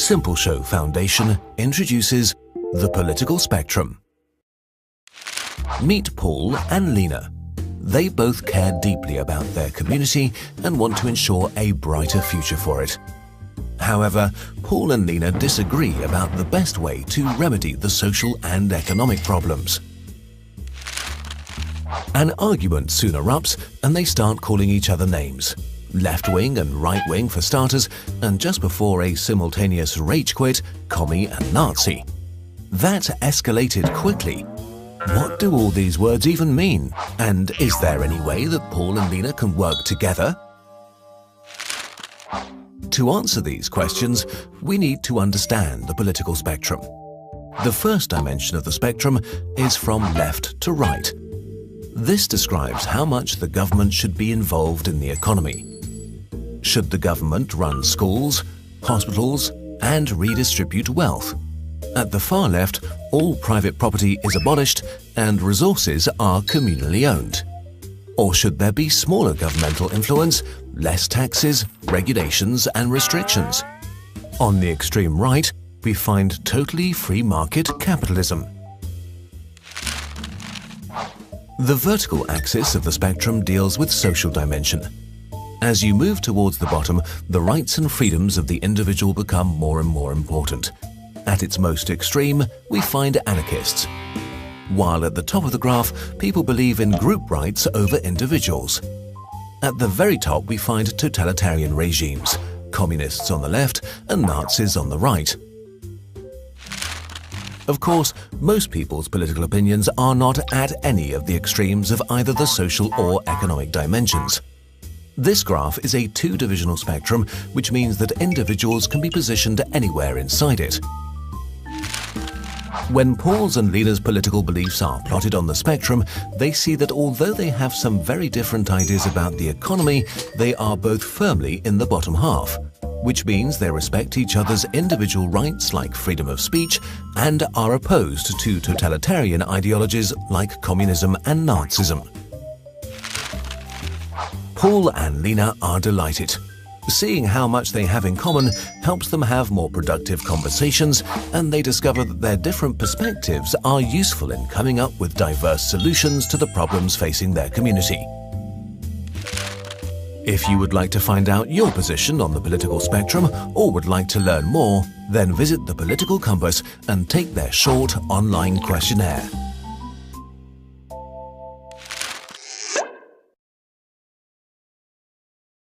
Simple Show Foundation introduces the political spectrum. Meet Paul and Lena. They both care deeply about their community and want to ensure a brighter future for it. However, Paul and Lena disagree about the best way to remedy the social and economic problems. An argument soon erupts and they start calling each other names. Left-wing and right-wing for starters, and just before a simultaneous rage quit, commie and Nazi. That escalated quickly. What do all these words even mean? And is there any way that Paul and Lena can work together? To answer these questions, we need to understand the political spectrum. The first dimension of the spectrum is from left to right. This describes how much the government should be involved in the economy. Should the government run schools, hospitals, and redistribute wealth? At the far left, all private property is abolished and resources are communally owned. Or should there be smaller governmental influence, less taxes, regulations, and restrictions? On the extreme right, we find totally free market capitalism. The vertical axis of the spectrum deals with social dimension. As you move towards the bottom, the rights and freedoms of the individual become more and more important. At its most extreme, we find anarchists. While at the top of the graph, people believe in group rights over individuals. At the very top, we find totalitarian regimes, communists on the left and Nazis on the right. Of course, most people's political opinions are not at any of the extremes of either the social or economic dimensions. This graph is a two-divisional spectrum, which means that individuals can be positioned anywhere inside it. When Paul's and Lena's political beliefs are plotted on the spectrum, they see that although they have some very different ideas about the economy, they are both firmly in the bottom half, which means they respect each other's individual rights like freedom of speech and are opposed to totalitarian ideologies like communism and Nazism. Paul and Lena are delighted. Seeing how much they have in common helps them have more productive conversations, and they discover that their different perspectives are useful in coming up with diverse solutions to the problems facing their community. If you would like to find out your position on the political spectrum or would like to learn more, then visit the Political Compass and take their short online questionnaire.